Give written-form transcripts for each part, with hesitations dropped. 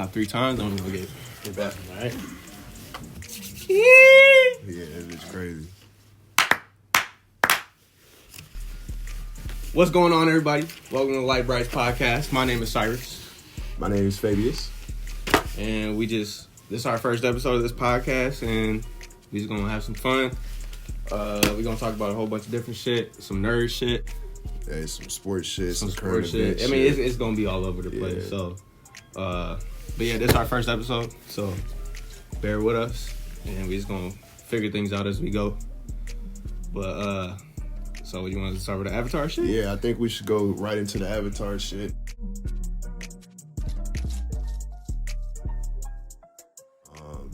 Clap 3 times. I'm gonna get back. All right. Yeah, it's crazy. What's going on, everybody? Welcome to the Light Brights podcast. My name is Cyrus. My name is Fabius. And this is our first episode of this podcast, and we just gonna have some fun. We're gonna talk about a whole bunch of different shit, some nerd shit. Yeah, some sports shit, some sports current shit. I mean, it's gonna be all over the place. So, but yeah, this is our first episode, so bear with us, and we just gonna figure things out as we go. But so you want to start with the Avatar shit? Yeah, I think we should go right into the Avatar shit.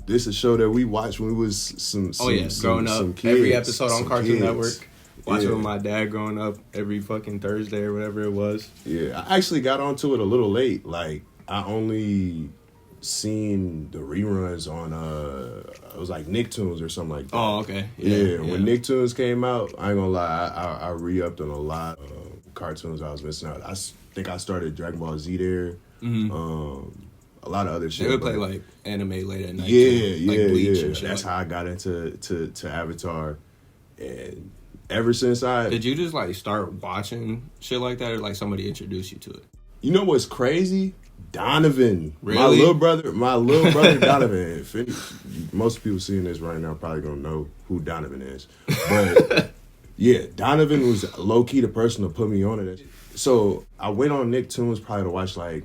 This is a show that we watched when we was growing up. Kids, every episode on Cartoon Network. Watching Yeah. with my dad growing up every fucking Thursday or whatever it was. Yeah, I actually got onto it a little late. Like, I only seen the reruns on it was like Nicktoons or something like that. Oh, okay. Yeah, when Nicktoons came out, I ain't gonna lie, I re-upped on a lot of cartoons I was missing out. I think I started Dragon Ball Z there. Mm-hmm. A lot of other shit. They would play like anime late at night. Yeah, like Bleach yeah. and shit. That's how I got into to Avatar, and ever since Did you just like start watching shit like that, or like somebody introduced you to it? You know what's crazy? Donovan, really? my little brother Donovan. Most people seeing this right now probably gonna know who Donovan is, but yeah, Donovan was low key the person to put me on it. So I went on Nicktoons probably to watch like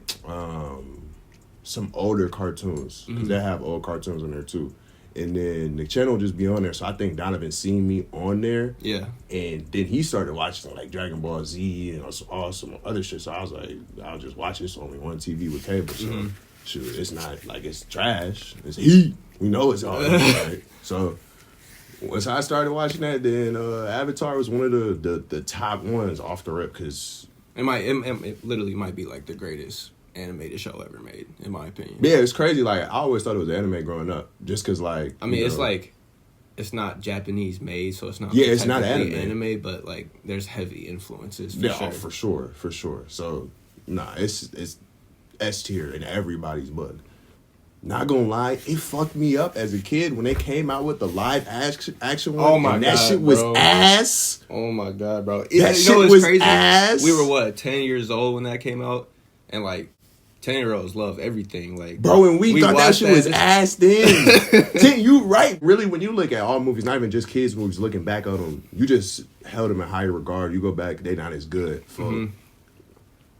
some older cartoons. Mm-hmm. They have old cartoons on there too. And then the channel just be on there. So I think Donovan seen me on there. Yeah. And then he started watching like Dragon Ball Z and some other shit. So I was like, I'll just watch this only on TV with cable. So shoot, it's not like it's trash. It's heat. We know it's all right. So once I started watching that, then Avatar was one of the top ones off the rip, because it literally might be like the greatest animated show ever made, in my opinion. Yeah, it's crazy. Like, I always thought it was anime growing up, just because, like, I mean, it's like, it's not Japanese made, so it's not it's not anime, but like there's heavy influences. For sure. So nah, it's S tier in everybody's book. Not gonna lie, it fucked me up as a kid when they came out with the live action one. Oh my god, that shit was ass. Oh my god, bro, that shit was crazy? Ass. We were 10 years old when that came out, and like 10-year-olds love everything, like, bro, and we thought that shit was ass then. You right. Really, when you look at all movies, not even just kids movies, looking back on them, you just held them in higher regard. You go back, they not as good.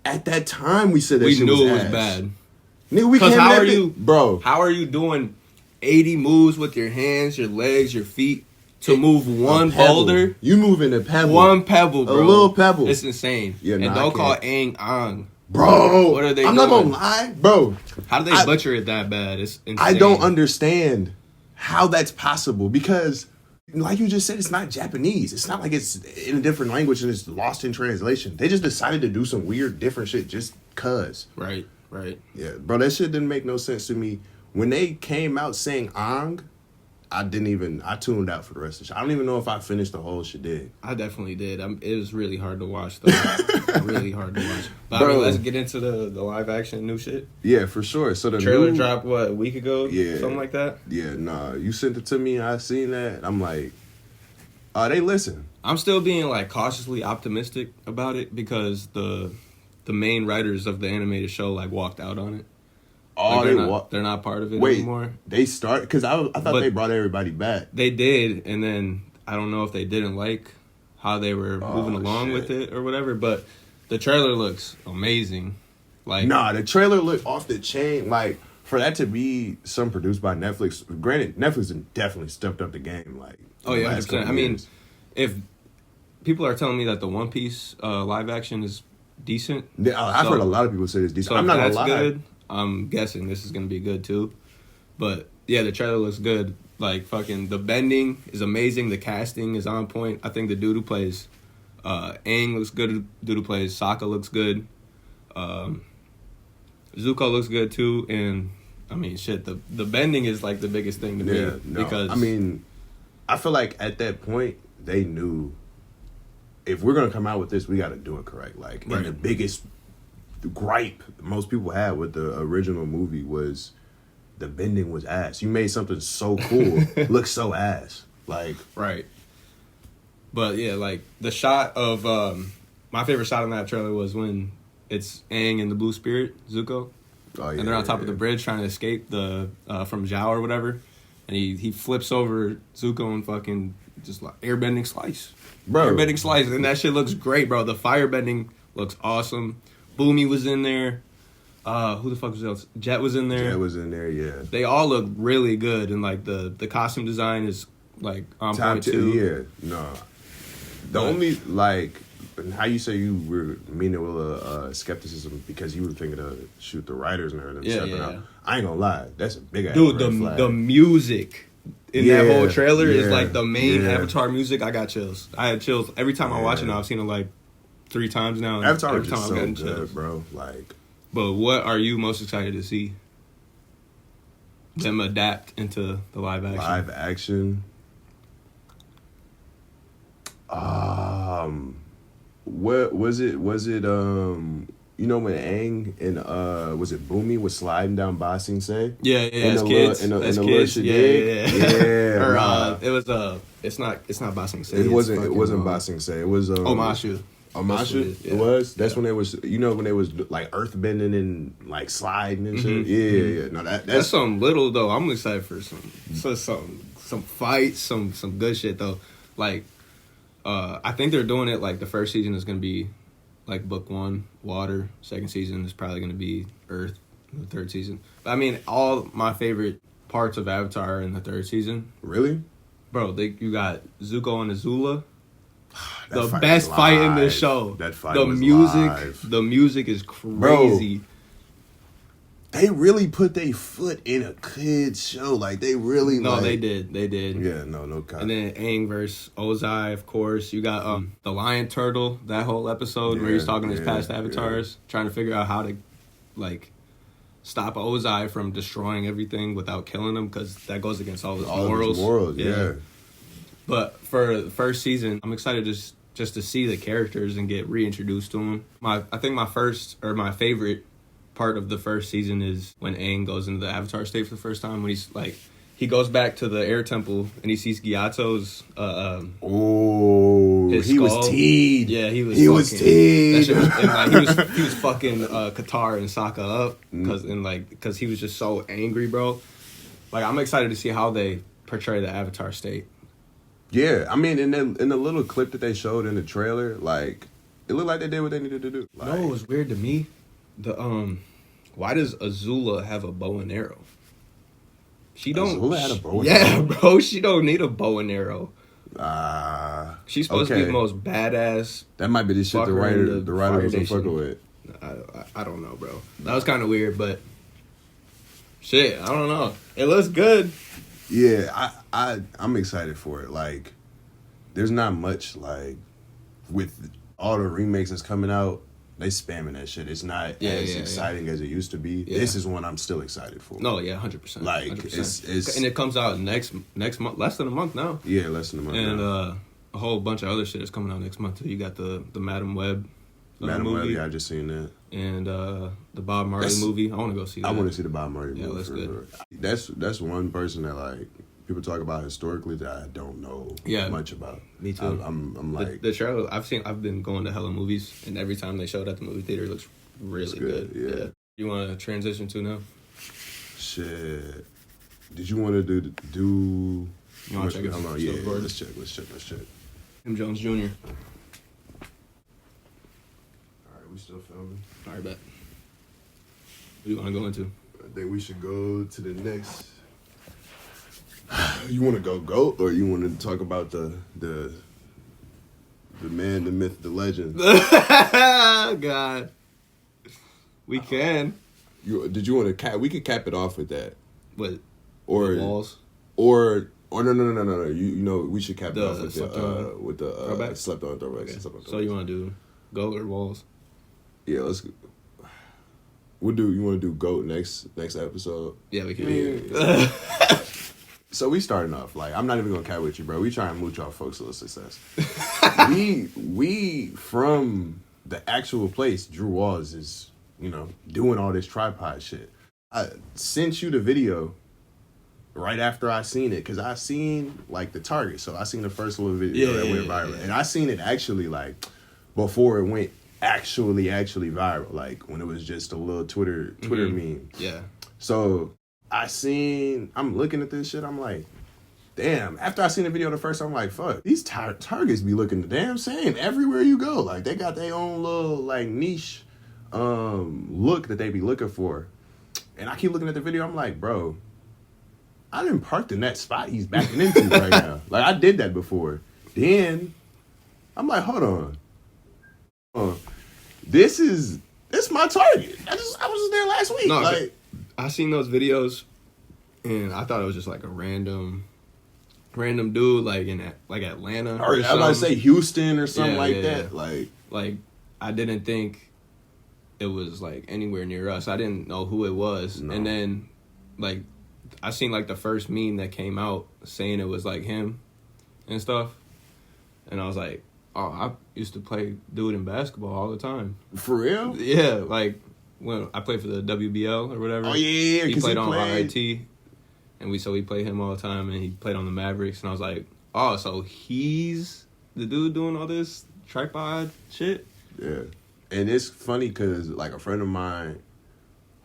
At that time, we said that we shit knew was it was ass. Bad. Nigga, we came how are you, bro? How are you doing 80 moves with your hands, your legs, your feet to move one boulder? You moving a pebble. One pebble, bro. A little pebble. It's insane. Yeah, and don't call Aang Ang. Bro, what are they I'm doing? not gonna lie, bro. How do they butcher it that bad? It's insane. I don't understand how that's possible, because, like you just said, it's not Japanese. It's not like it's in a different language and it's lost in translation. They just decided to do some weird, different shit just cause. Right. Yeah, bro, that shit didn't make no sense to me. When they came out saying Ang, I tuned out for the rest of the shit. I don't even know if I finished the whole shit. I definitely did. It was really hard to watch, though. Really hard to watch. But bro, I mean, let's get into the live action new shit. Yeah, for sure. So the trailer dropped, a week ago? Yeah. Something like that? Yeah, nah. You sent it to me, I seen that. I'm like, they listen. I'm still being, like, cautiously optimistic about it, because the main writers of the animated show, like, walked out on it. Oh, like they're not part of it anymore. They start, because I thought they brought everybody back. They did, and then I don't know if they didn't like how they were moving along with it or whatever, but the trailer looks amazing. Like, nah, the trailer looked off the chain. Like, for that to be something produced by Netflix, granted, Netflix has definitely stepped up the game. Like, oh yeah, 100%. I mean, if people are telling me that the One Piece live action is decent, I've heard a lot of people say it's decent. So I'm not gonna lie. Good, I'm guessing this is gonna be good too. But yeah, the trailer looks good. Like, fucking, the bending is amazing. The casting is on point. I think the dude who plays Aang looks good. The dude who plays Sokka looks good. Zuko looks good too. And I mean, shit, the bending is like the biggest thing to me. Because I mean, I feel like at that point they knew, if we're gonna come out with this, we got to do it correct. Like, in the biggest gripe most people had with the original movie was the bending was ass. You made something so cool look so ass. Like, right. But yeah, like the shot of my favorite shot in that trailer was when it's Aang and the Blue Spirit, Zuko. Oh, yeah, and they're on top of the bridge trying to escape the from Zhao or whatever. And he flips over Zuko and fucking just like airbending slice. Bro. Airbending slice. And that shit looks great, bro. The firebending looks awesome. Boomy was in there. Who the fuck was else? Jet was in there. Jet was in there, yeah. They all look really good. And like the costume design is like on Top point two, too. yeah. No. The only, like, how you say you were meaning with skepticism because you were thinking to shoot the writers and everything stepping out. I ain't gonna lie, that's a big ass dude. red flag. The music in that whole trailer is yeah, like the main yeah. Avatar music. I got chills. I had chills every time I watch it. Now I've seen it like 3 times now. And Avatar every is time just I'm so getting good, chills. bro. Like, But what are you most excited to see them adapt into the live action? live action. What was it? You know when Aang and was it Boomy was sliding down Ba Sing Se? Yeah, And as the kids, little- as and the kids, little yeah. shit. Or Nah. it was it's not Ba Sing Se. It wasn't. It fucking, wasn't Ba Sing Se. It was Omashu. Omashu. That's what it is, yeah. It was. That's when they was. You know when they was like earth bending and like sliding and shit. Yeah. No, That's something little though. I'm excited for some fights, some good shit though. Like, I think they're doing it like the first season is gonna be like book 1, water. Second season is probably gonna be earth. The third season, but I mean, all my favorite parts of Avatar are in the third season. really. Bro, you got Zuko and Azula. That The fight best was fight in the live. show. That fight the was music, live. the music is crazy. They really put their foot in a kid's show. Like they really. No, like, they did. Yeah, no cop. And then Aang versus Ozai, of course. You got the lion turtle, that whole episode where he's talking to his past avatars, trying to figure out how to, like, stop Ozai from destroying everything without killing him, because that goes against all his morals. Yeah. But for the first season, I'm excited just to see the characters and get reintroduced to them. I think my favorite part of the first season is when Aang goes into the Avatar state for the first time, when he's like, he goes back to the air temple and he sees Gyato's his he was skull. teed. Yeah, he was teed. He was fucking Katara and Sokka up because he was just so angry, bro. Like, I'm excited to see how they portray the Avatar state. Yeah, I mean, in the little clip that they showed in the trailer, like it looked like they did what they needed to do. Like, No, it was weird to me. Why does Azula have a bow and arrow? She don't. Azula had a bow and yeah, arrow? bro. She don't need a bow and arrow. She's supposed to be okay. the most badass. That might be the shit the fucker in writer wasn't Fire fucking Nation. with. I don't know, bro. That was kind of weird, but shit, I don't know. It looks good. Yeah, I'm excited for it. Like, there's not much, like, with all the remakes that's coming out, they spamming that shit. It's not as exciting as it used to be. Yeah. This is one I'm still excited for. No, yeah, 100%. Like, 100%. it's and it comes out next month, less than a month now. Yeah, less than a month And now. a whole bunch of other shit is coming out next month too. You got the Madam Web Madam Web, movie, yeah, I just seen that. and the Bob Marley movie. I want to go see that. I want to see the Bob Marley movie. Yeah, that's for good. sure. That's one person that, like, people talk about historically that I don't know much about. Me too. I'm like the trailer. I've been going to hella movies, and every time they showed at the movie theater, it looks really good. Yeah. You want to transition to now? shit. Did you want to do? You want to check it? Hold on, yeah. Let's check. Tim Jones Jr. All right, we still filming. All right, bet. What do you want to go into? I think we should go to the next. You want to go GOAT, or you want to talk about the man, the myth, the legend? God. We can. Did you want to cap? We could cap it off with that, What? or Walls? or no. You know we should cap it The off with slept on the throwback? slept on throwback. Okay. Slept on So throwback. you want to do Goat or Walls? Yeah, let's. We'll do. You want to do GOAT next episode? Yeah, we can. Yeah. So we starting off like I'm not even gonna cat with you, bro. We try and mooch off folks to the success. we from the actual place. Drew Walls is doing all this tripod shit. I sent you the video right after I seen it, because I seen like the target. So I seen the first little video that went viral. And I seen it actually like before it went actually viral, like when it was just a little Twitter meme. Yeah. So I'm looking at this shit, I'm like, damn. After I seen the video the first time, I'm like, fuck, these targets be looking the damn same everywhere you go. Like, they got their own little like niche look that they be looking for. And I keep looking at the video, I'm like, bro, I didn't park in that spot he's backing into right now. Like, I did that before. Then I'm like, hold on. This my target. I was just there last week. No, like, I seen those videos, and I thought it was just like a random dude, like in Atlanta, or I was about to say Houston or something that. Yeah. Like I didn't think it was like anywhere near us. I didn't know who it was, and then like I seen like the first meme that came out saying it was like him and stuff, and I was like, oh, I used to play dude in basketball all the time. For real? Yeah, like when I played for the WBL or whatever. Oh yeah, he played on RIT, and we played him all the time, and he played on the Mavericks, and I was like, oh, so he's the dude doing all this tripod shit? Yeah. And it's funny because like a friend of mine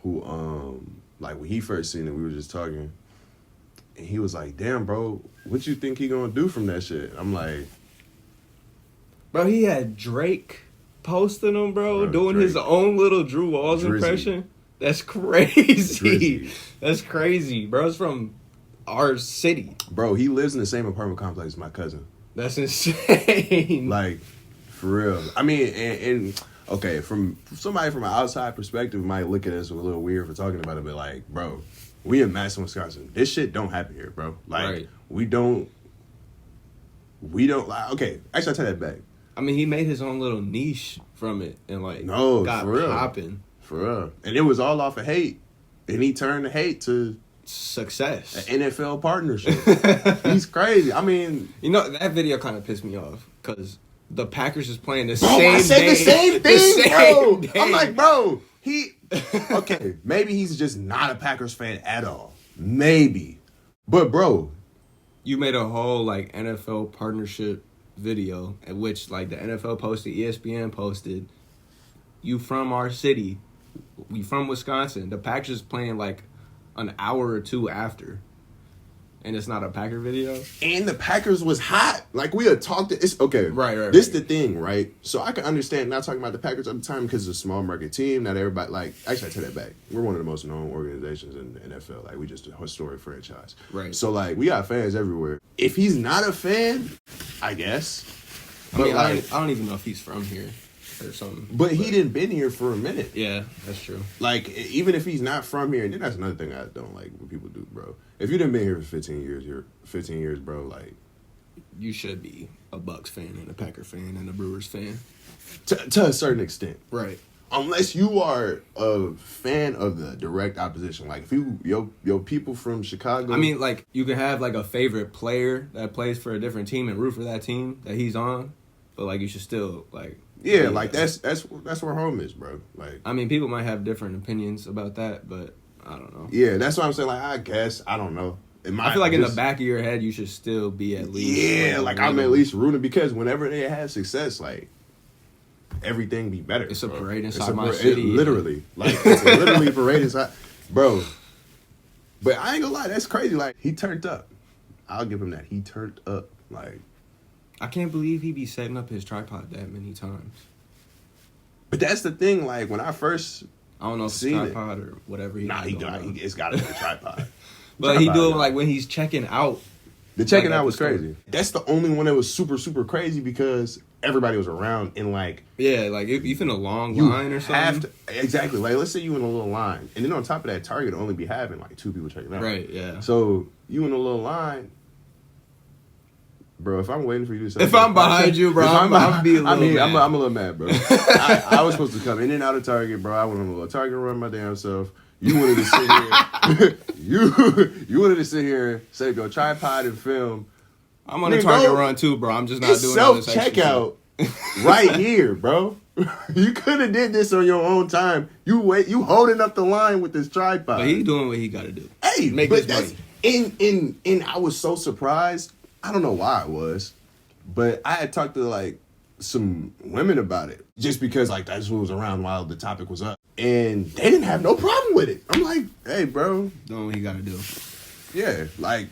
who like when he first seen it, we were just talking, and he was like, damn, bro, what you think he gonna do from that shit? I'm like, bro, he had Drake posting him, bro doing Drake. his own little Drew Walls impression. That's crazy. That's crazy. Bro, it's from our city. Bro, he lives in the same apartment complex as my cousin. That's insane. Like, for real. I mean, and okay, from somebody from an outside perspective might look at us a little weird for talking about it, but like, bro, we in Madison, Wisconsin. This shit don't happen here, bro. Like, we don't like, okay, actually I take that back. I mean, he made his own little niche from it and like got for real. popping. For real. And it was all off of hate. And he turned the hate to success. An NFL partnership. He's crazy. I mean, that video kind of pissed me off because the Packers is playing the bro, same I said day. the same thing, bro. Day. I'm like, bro, okay, maybe he's just not a Packers fan at all. Maybe. But, bro, you made a whole like NFL partnership video at which like the NFL posted, ESPN posted, you from our city, we from Wisconsin. The Packers playing like an hour or two after, and it's not a Packer video. And the Packers was hot. Like, we had talked. It's okay. Right. This the thing, right? So I can understand not talking about the Packers at the time because it's a small market team. Not everybody like. Actually, I take that back. We're one of the most known organizations in the NFL. Like, we just a historic franchise. Right. So like, we got fans everywhere. If he's not a fan, I guess. I mean, I don't even know if he's from here or something. But he didn't been here for a minute. Yeah, that's true. Like, even if he's not from here, and then that's another thing I don't like when people do, bro. If you done been here for 15 years, bro, like, you should be a Bucks fan and a Packer fan and a Brewers fan. To a certain extent. Right. Unless you are a fan of the direct opposition. Like, if your people from Chicago. I mean, like, you can have, like, a favorite player that plays for a different team and root for that team that he's on. But, like, you should still, like... Yeah, like, that's where home is, bro. Like, I mean, people might have different opinions about that, but I don't know. Yeah, that's what I'm saying. Like, I guess. I don't know. I feel like in the back of your head, you should still be at least... Yeah, like I'm at least rooting because whenever they have success, like, everything be better. It's a parade inside my city. Literally. Like, it's literally a parade inside. Bro. But I ain't gonna lie, that's crazy. Like, he turned up. I'll give him that. He turned up. Like, I can't believe he be setting up his tripod that many times. But that's the thing, like, when I first I don't know if it's tripod or whatever. It's got to be a tripod. But he do it like when he's checking out. The checking out was crazy. That's the only one that was super, super crazy because everybody was around in like... Yeah, like if you in a long line or something. Exactly. Like, let's say you in a little line. And then on top of that, Target only be having like 2 people checking out. Right, yeah. So you in a little line... Bro, if I'm waiting for you to say... If I'm behind you, bro, I'm be a little mad. I'm a little mad, bro. I was supposed to come in and out of Target, bro. I went on a little Target run my damn self. You wanted to sit here. you wanted to sit here, set up your tripod and film. I'm on a Target run too, bro. I'm just not doing all this extra self-checkout right here, bro. You could have did this on your own time. You holding up the line with this tripod. But he doing what he got to do. Hey, make but his money. In I was so surprised. I don't know why I was, but I had talked to like some women about it just because like that's what was around while the topic was up, and they didn't have no problem with it. I'm like, hey, bro, Doing what he got to do. yeah, like,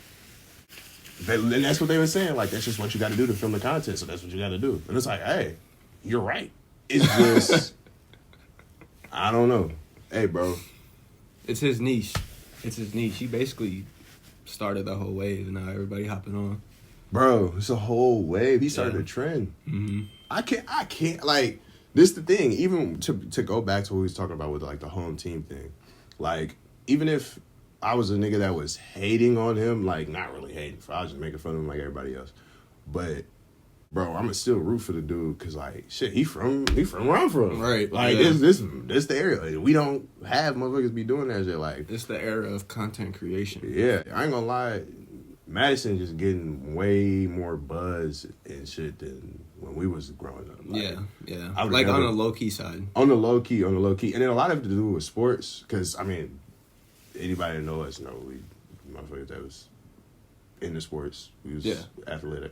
and that's what they were saying. Like, that's just what you got to do to film the content. So that's what you got to do. And it's like, hey, you're right. It's just, I don't know. Hey, bro, It's his niche. He basically started the whole wave, and now everybody hopping on. bro, it's a whole wave. He started a trend. I can't like, this the thing, even to go back to what we was talking about with like the home team thing, like, even if I was a nigga that was hating on him, like, not really hating, I was just making fun of him like everybody else, but bro, I'ma still root for the dude, cause like, shit, he from where I'm from, Right, like, yeah. this the area. We don't have motherfuckers be doing that shit, like, It's the era of content creation. yeah, I ain't gonna lie, Madison just getting way more buzz and shit than when we was growing up. Like, Yeah. I would Like never- on a low key side. on the low key, and then a lot of it to do with sports. Because I mean, anybody that know us know we motherfuckers that was into sports. We was athletic.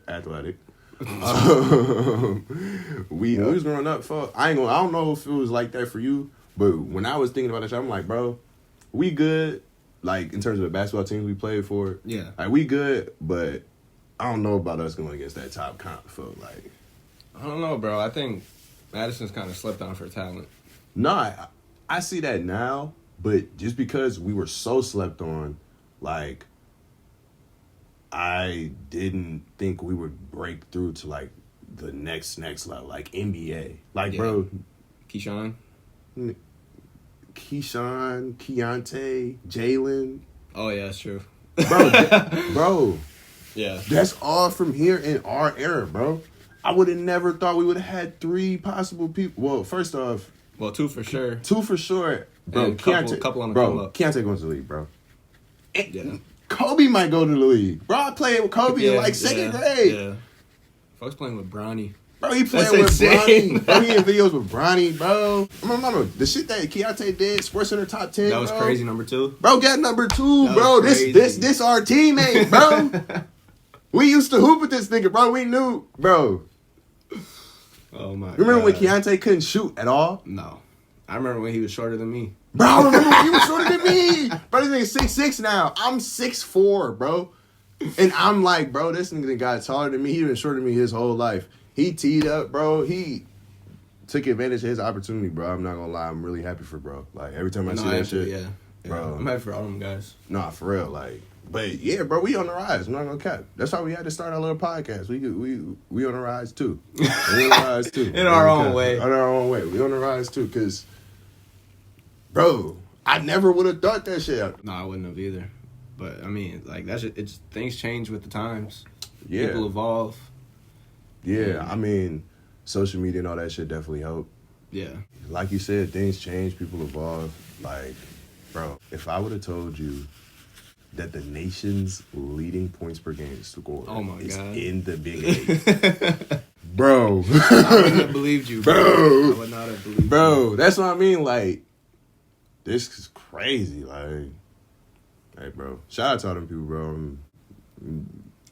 We was growing up. I don't know if it was like that for you, but when I was thinking about that shit, I'm like, bro, we good. Like in terms of the basketball teams we played for, Yeah. like we good, but I don't know about us going against that top comp for like. I don't know, bro. I think Madison's kind of slept on for talent. No, I see that now, but just because we were so slept on, like, I didn't think we would break through to like the next level, like NBA. Like, Yeah. bro, Keyshawn. Keyshawn, Keontae, Jalen, Oh yeah, that's true. bro, Yeah. that's all from here in our era, bro. I would have never thought we would have had 3 possible people. Well, first off, Well, 2 for sure. 2 for sure, bro. And couple on the come up. Keontae going to the league, bro. Yeah. Kobe might go to the league. Bro, I played with Kobe in like second grade. Yeah. Folks playing with Bronny. Bro, he played That's with insane. Bronny. Bro, he in videos with Bronny, bro. Remember the shit that Keontae did, SportsCenter top 10. That was bro. crazy. Number 2. Bro, got number 2, That bro. was This crazy. our teammate, bro. We used to hoop with this nigga, bro. We knew, bro. Oh my. Remember when God. Keontae couldn't shoot at all? No. I remember when he was shorter than me. Bro, I remember when he was shorter than me. Bro, this nigga 6'6" now. I'm 6'4", bro. And I'm like, bro, this nigga got taller than me. He been shorter than me his whole life. He teed up, bro. He took advantage of his opportunity, bro. I'm not gonna lie. I'm really happy for bro. Like, every time I see that actually, shit. yeah. Bro. I'm happy for all them guys. Nah, for real. Like, but yeah, bro, we on the rise. I'm not gonna cap. That's how we had to start our little podcast. We on the rise too. We on the rise too. In our own way. On our own way. We on the rise too, cause, bro, I never would have thought that shit. No, I wouldn't have either. But I mean, like that's just, it's things change with the times. Yeah. People evolve. Yeah, I mean, social media and all that shit definitely help. Yeah. Like you said, things change, people evolve. Like, bro, if I would have told you that the nation's leading points per game score Oh my is God. in the Big Eight, bro, I wouldn't have believed you, Bro. I would not have believed you. bro, that's what I mean. Like, this is crazy. Like, hey, bro, shout out to all them people, bro.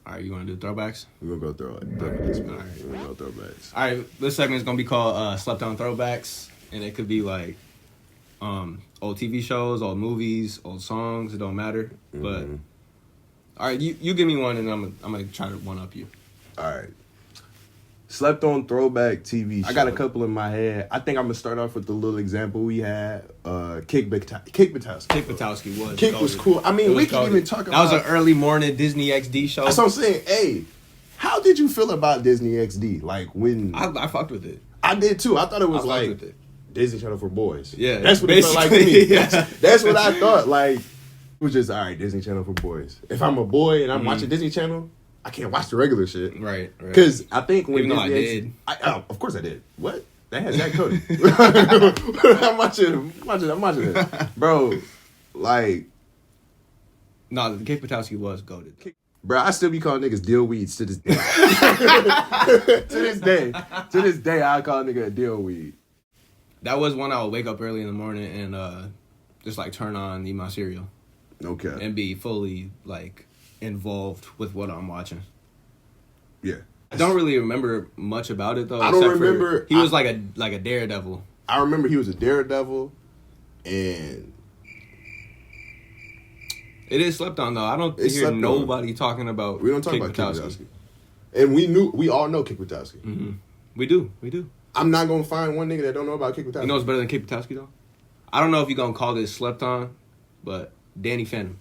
All right, you want to do throwbacks? We're gonna go throwbacks, man. All right. We're gonna go throwbacks. All right, this segment is gonna be called "Slept On Throwbacks," and it could be like old TV shows, old movies, old songs. It don't matter. But all right, you give me one, and I'm gonna try to one up you. All right. Slept on throwback TV show. I got a couple in my head. I think I'm gonna start off with the little example we had. Kick Butowski. Kick Butowski was. Kick was cool. I mean, It we was can goated. even talk That was about. an early morning Disney XD show. That's what I'm saying. Hey, how did you feel about Disney XD? Like when I fucked with it. I did too. I thought it was I fucked like with it. Disney Channel for boys. Yeah, that's what it felt like to me. basically, yeah. That's what I thought. Like, it was just all right. Disney Channel for boys. If I'm a boy and I'm watching Disney Channel, I can't watch the regular shit. Right. Because I think when Even though I Disney did. of course I did. What? That has Zach Cody. I'm watching it. Bro, like, No, the Kick Butowski was goated. bro, I still be calling niggas deal weeds to this day. To this day, I call a nigga a deal weed. that was one I would wake up early in the morning and just like turn on, eat my cereal. Okay. And be fully like involved with what I'm watching. Yeah. I don't really remember much about it though. I don't remember. He was like a daredevil. I remember he was a daredevil, and it is slept on though. I don't hear nobody talking about. We don't talk about Kick Buttowski. And we all know Kick Buttowski. Mm-hmm. We do. I'm not gonna find one nigga that don't know about Kick Buttowski. You know what's better than Kick Buttowski though? I don't know if you're gonna call this slept on, but Danny Phantom.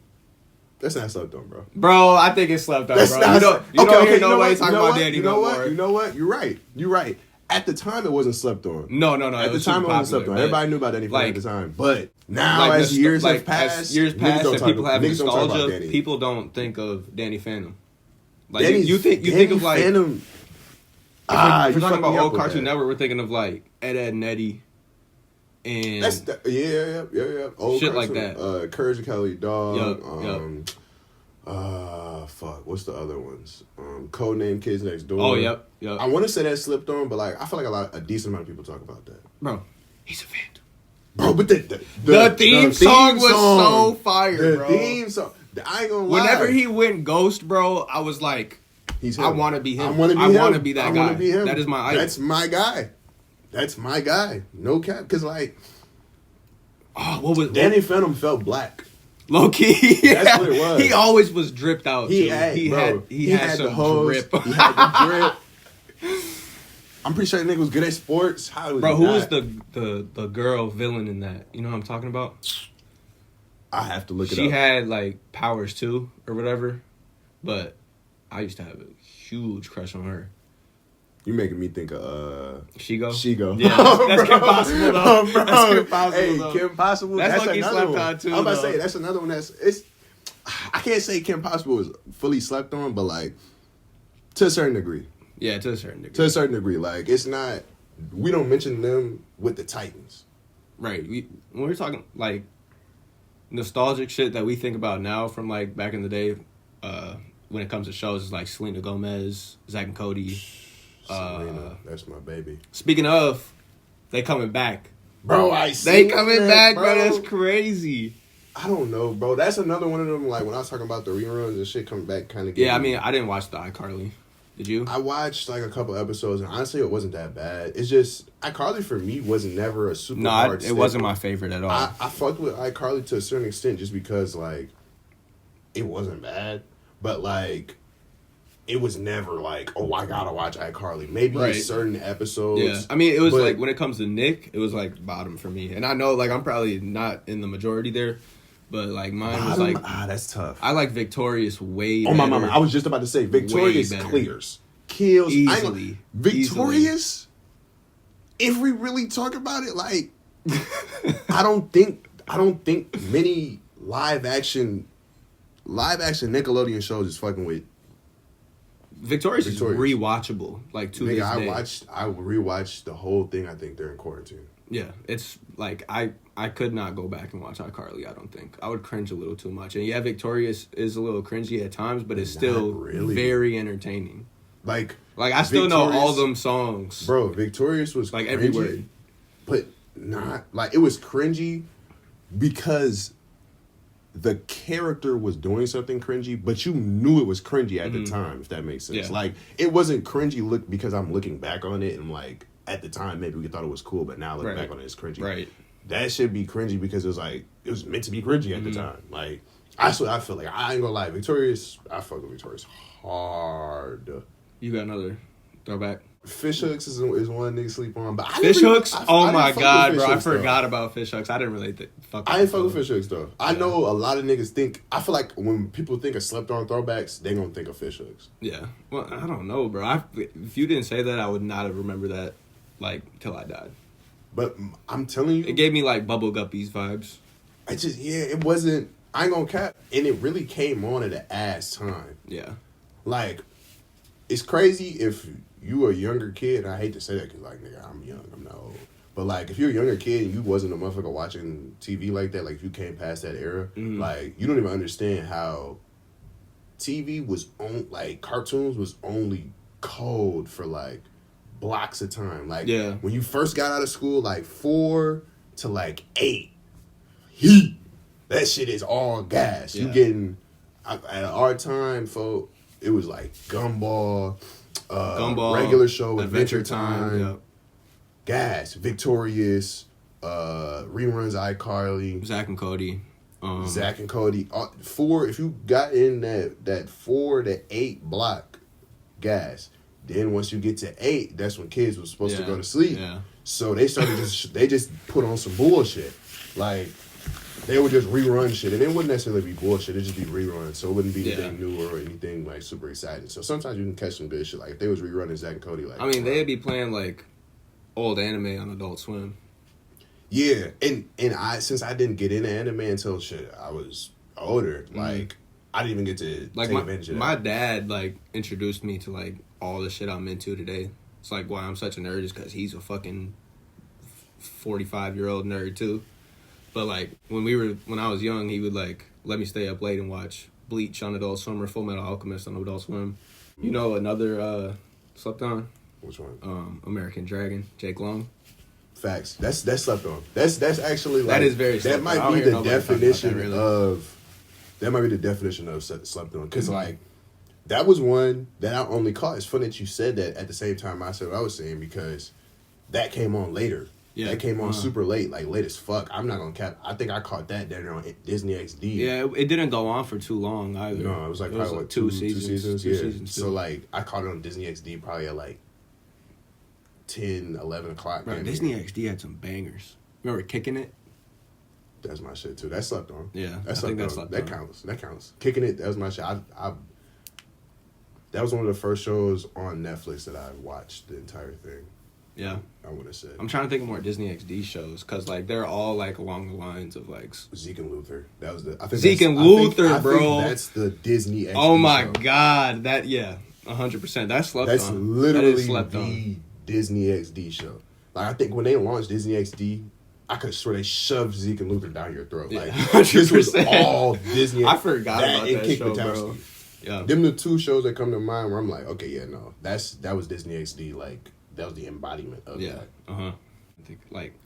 That's not slept on, bro. Bro, I think it's slept on, That's bro. Not, you don't hear nobody talking about Danny You know no what? more. You know what? You're right. At the time, it wasn't slept on. No. At the time, it wasn't slept on. Everybody knew about Danny Phantom at the time. But now, like as years have passed, and people have nostalgia, people don't think of Danny Phantom. Like you think of like Phantom. If we're talking about old Cartoon Network, we're thinking of like Ed, and Eddie. And that's yeah. Old shit cartoon, like that. Courage the Cowardly Dog. Yep. Fuck. What's the other ones? Codename Kids Next Door. Oh, yep. I want to say that slipped on, but like I feel like a decent amount of people talk about that. Bro, he's a phantom. Bro, but the theme song was so fire, bro. The theme song. I ain't gonna lie. Whenever he went ghost, bro, I was like, I want to be him. I want to be that guy. That is my idol. That's my guy. No cap. Because, like, Danny Phantom felt black. Low key. Yeah. That's what it was. He always was dripped out. He had some the hose, drip. He had the drip. I'm pretty sure that nigga was good at sports. Who was the girl villain in that? You know what I'm talking about? I have to look it up. She had, like, powers, too, or whatever. But I used to have a huge crush on her. You making me think of Shigo? Shigo. Yeah, that's Kim Possible though. That's Kim Possible though. Kim Possible. That's another slept one. on too. I'm about to say that's another one I can't say Kim Possible is fully slept on, but like to a certain degree. Yeah, to a certain degree. Like it's not. We don't mention them with the Titans. Right. When we're talking like nostalgic shit that we think about now from like back in the day, when it comes to shows, it's like Selena Gomez, Zack and Cody. Selena, that's my baby. Speaking of, they coming back. Bro, they coming back, bro. That's crazy. I don't know, bro. That's another one of them, like, when I was talking about the reruns and shit coming back kind of... Yeah, I mean, I didn't watch the iCarly. Did you? I watched, like, a couple episodes, and honestly, it wasn't that bad. It's just, iCarly for me was never a super hard it wasn't my favorite at all. I fucked with iCarly to a certain extent just because, like, it wasn't bad, but, like... It was never like, oh, I gotta watch iCarly. Maybe in certain episodes. Yeah, I mean, it was like when it comes to Nick, it was like bottom for me. And I know, like, I'm probably not in the majority there, but like mine was like, that's tough. I like Victorious way. Oh better. my mama! I was just about to say Victorious kills easily. Victorious. If we really talk about it, like, I don't think many live action Nickelodeon shows is fucking with. Victorious is rewatchable, like to this day. I rewatched the whole thing. I think during quarantine. Yeah, it's like I could not go back and watch iCarly. I don't think I would cringe a little too much. And yeah, Victorious is a little cringy at times, but it's still very entertaining. Like I still know all them songs, bro. Victorious was like cringy, every word, but not like it was cringy because the character was doing something cringy, but you knew it was cringy at the time, if that makes sense. Yeah. Like, it wasn't cringy because I'm looking back on it and, like, at the time, maybe we thought it was cool, but now looking back on it, it's cringy. Right. That should be cringy because it was, like, it was meant to be cringy at the time. Like, I feel like, I ain't gonna lie, Victorious, I fuck with Victorious hard. You got another throwback? Fish hooks is one nigga sleep on, but Fish hooks. Oh my god, bro! I forgot about fish hooks. I didn't really fuck. I ain't fuck with fish hooks though. I know a lot of niggas think. I feel like when people think of slept on throwbacks, they gonna think of fish hooks. Yeah. Well, I don't know, bro. If you didn't say that, I would not have remembered that, like, till I died. But I'm telling you, it gave me like Bubble Guppies vibes. It wasn't. I ain't gonna cap, and it really came on at an ass time. Yeah. Like, it's crazy if you a younger kid, and I hate to say that because, like, nigga, I'm young, I'm not old. But, like, if you're a younger kid and you wasn't a motherfucker watching TV like that, like, if you came past that era, like, you don't even understand how TV was on, like, cartoons was only code for, like, blocks of time. Like Yeah. when you first got out of school, like 4 to like 8, heat. That shit is all gas. Yeah. You getting at our time, folk. It was like Gumball, regular show, Adventure Time, yep. gas, Victorious, reruns iCarly, Zach and Cody. Zach and Cody. 4. If you got in that 4 to 8 block, gas. Then once you get to 8, that's when kids were supposed to go to sleep. Yeah. So they started they just put on some bullshit. Like they would just rerun shit, and it wouldn't necessarily be bullshit. It'd just be reruns, so it wouldn't be anything new or anything like super exciting. So sometimes you can catch some good shit. Like if they was rerunning Zach and Cody, like I mean, they'd be playing like old anime on Adult Swim. Yeah, and I since I didn't get into anime until shit I was older, like I didn't even get to Like take advantage of that. my dad like introduced me to like all the shit I'm into today. It's like why I'm such a nerd is because he's a fucking 45-year-old nerd too. But like when I was young, he would like let me stay up late and watch Bleach on Adult Swim or Full Metal Alchemist on Adult Swim. You know another slept on? Which one? American Dragon, Jake Long. Facts. That's slept on. That's actually like That is very that slept on. I might don't be hear the nobody talk about definition that, really. of that might be the definition of slept on because like that was one that I only caught. It's funny that you said that at the same time I said what I was saying because that came on later. Yeah, that came on super late, like late as fuck. I'm not gonna cap. I think I caught that down there on Disney XD. Yeah, it didn't go on for too long either. No, it was like probably two seasons. Two Yeah. seasons, So like I caught it on Disney XD probably at like 10, 11 o'clock. Bro, Disney XD had some bangers. Remember Kicking It? That's my shit too. That slept on. Yeah, that I think that on. slept That on. counts. That counts. Kicking It. That was my shit. That was one of the first shows on Netflix that I watched the entire thing. Yeah. I would have said. I'm trying to think of more Disney XD shows because like they're all like along the lines of like Zeke and Luther. That was the. I think Zeke that's- and Luther, I think bro. That's the Disney. XD oh my show. god, that 100%. That's slept That's on. literally That is slept the on. Disney XD show. Like I think when they launched Disney XD, I could swear they shoved Zeke and Luther down your throat. Like Yeah, this was 100%. all Disney. I forgot about and that Kick show, Buttowski. bro. Yeah. Them the two shows that come to mind where I'm like, okay, yeah, no, that was Disney XD. Like that was the embodiment of Yeah. that.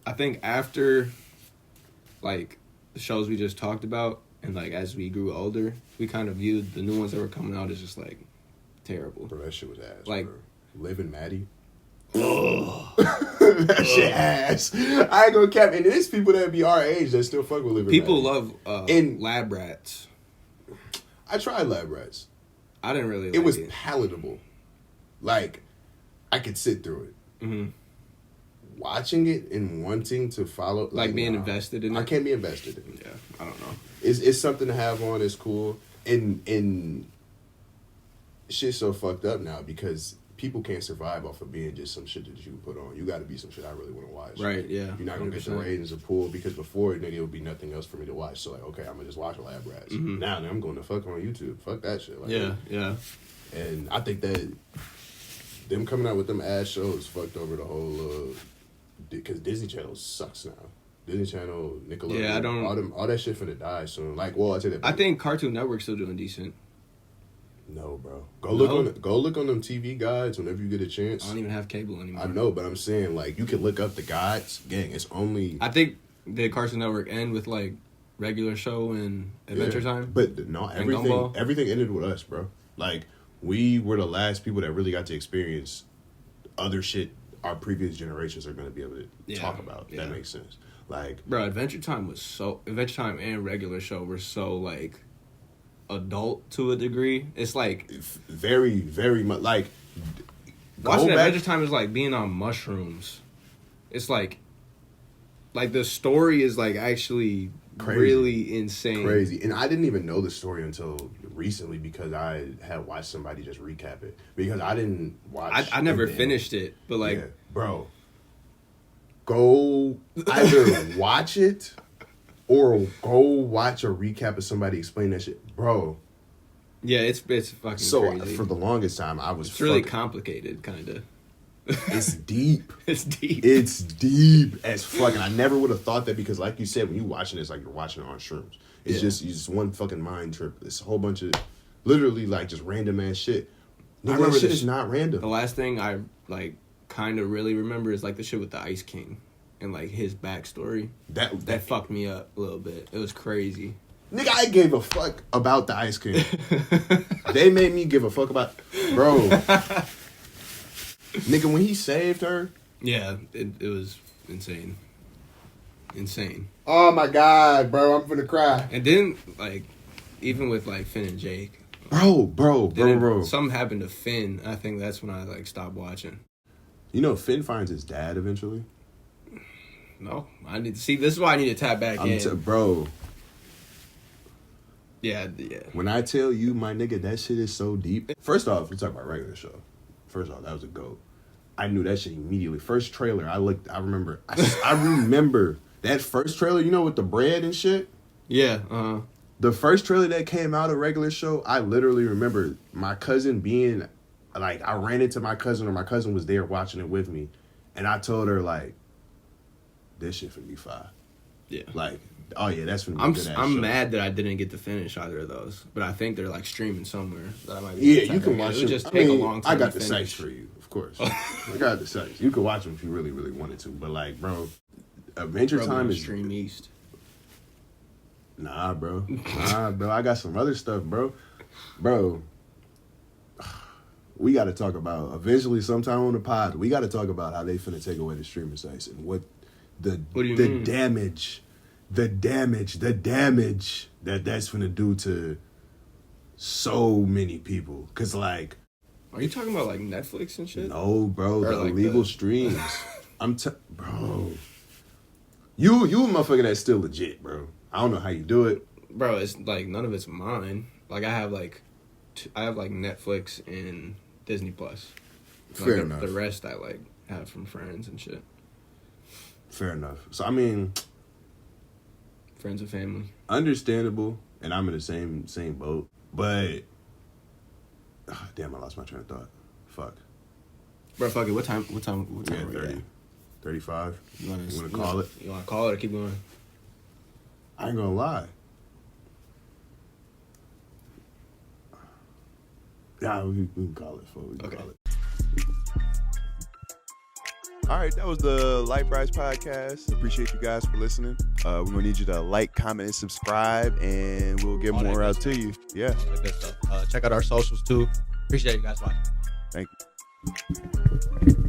I think after like the shows we just talked about and like as we grew older, we kind of viewed the new ones that were coming out as just like terrible. Bro, that shit was ass. Like- bro. Liv and Maddie. That shit ass. I ain't gonna cap. And there's people that be our age that still fuck with Liv and People Maddie. love And- Lab Rats. I tried Lab Rats. I didn't really like It was it. palatable. Like, I could sit through it. Mm-hmm. Watching it and wanting to follow, Like being nah, invested in it. I can't be invested in it. Yeah, I don't know. It's something to have on. It's cool. And shit's so fucked up now because people can't survive off of being just some shit that you put on. You got to be some shit I really want to watch. Right, yeah. You're not gonna get the 100%. ratings of pool because before nigga it would be nothing else for me to watch. So like, okay, I'm gonna just watch Lab Rats. Now I'm going to fuck on YouTube. Fuck that shit. Like, Yeah. And I think that them coming out with them ass shows fucked over the whole because Disney Channel sucks now. Disney Channel, Nickelodeon, Yeah, I don't- all that shit finna die soon. Like, well, I tell you that. I think Cartoon Network's still doing decent. no, bro. No? Go look on them TV guides whenever you get a I chance. don't even have cable anymore. I know, but I'm saying like you can look up the guides. Gang, it's only I think the Cartoon Network end with like regular show and Adventure Yeah. Time. But no, And Gumball? everything ended with us, bro. Like we were the last people that really got to experience other shit our previous generations are going to be able to Yeah, talk about. yeah. That makes sense. Like, Bro, Adventure Time and regular show were so like adult to a degree. It's like very, very much like watching go back- Adventure Time is like being on mushrooms. It's like the story is like actually Crazy. really insane. crazy. And I didn't even know the story until recently because I had watched somebody just recap it. Because I didn't watch. I never and- finished it, but like Yeah, bro, go either watch it or go watch a recap of somebody explain that shit, bro. yeah, it's fucking So crazy. for the longest time, I was It's really fucking- complicated, kind of. It's deep. It's deep. It's deep as fuck, and I never would have thought that because, like you said, when you watching it, it's like you're watching it on shrooms. It's Yeah. just one fucking mind trip. It's a whole bunch of, literally like just random ass shit. I Nigga, remember that shit this- is not random. The last thing I like kind of really remember is like the shit with the Ice King and like his backstory. That fucked me up a little bit. It was crazy. Nigga, I gave a fuck about the Ice King. They made me give a fuck about, bro. Nigga, when he saved her. Yeah, it was insane. Oh my god, bro, I'm finna cry. And then like, even with like Finn and Jake. Bro. Something happened to Finn. I think that's when I like stopped watching. You know, Finn finds his dad eventually. No, I need to see. This is why I need to tap back in, bro. Yeah. When I tell you, my nigga, that shit is so deep. First off, we talk about regular show. First off, that was a GOAT. I knew that shit immediately. First trailer, I remember that first trailer. You know, with the bread and shit. Yeah. The first trailer that came out of regular show, I literally remember my cousin being, like, I ran into my cousin, or my cousin was there watching it with me, and I told her, like, this shit finna be fire. Yeah. Like, oh yeah, that's finna be good ass I'm show. mad that I didn't get to finish either of those, but I think they're, like, streaming somewhere. That I might be you can watch them. It would just take a long time I got to the finish. sites for you, of course. I got the sites. You can watch them if you really, really wanted to, but, like, bro, Adventure Time is... Stream East. Nah, bro. I got some other stuff, bro. Bro, we got to talk about, eventually sometime on the pod, we got to talk about how they finna take away the streaming sites and what do you mean? damage that that's finna do to so many people. Cause like... Are you talking about like Netflix and shit? No, bro. Or the like illegal streams. Bro. You a motherfucker that's still legit, bro. I don't know how you do it. Bro, it's like none of it's mine. Like I have like Netflix and Disney Plus. Fair enough. The rest I like have from friends and shit. Fair enough. So I mean, friends and family. Understandable, and I'm in the same boat. But damn, I lost my train of thought. Fuck. Bro, fuck it. What time? Yeah, 30, 35. You want to call it? You want to call it or keep going? I ain't gonna lie. Yeah, we can call it. Okay. Call it. All right, that was the Light Brides podcast. Appreciate you guys for listening. We're gonna need you to like, comment, and subscribe, and we'll get more out to you. Yeah. Good stuff. Check out our socials too. Appreciate you guys watching. Thank you.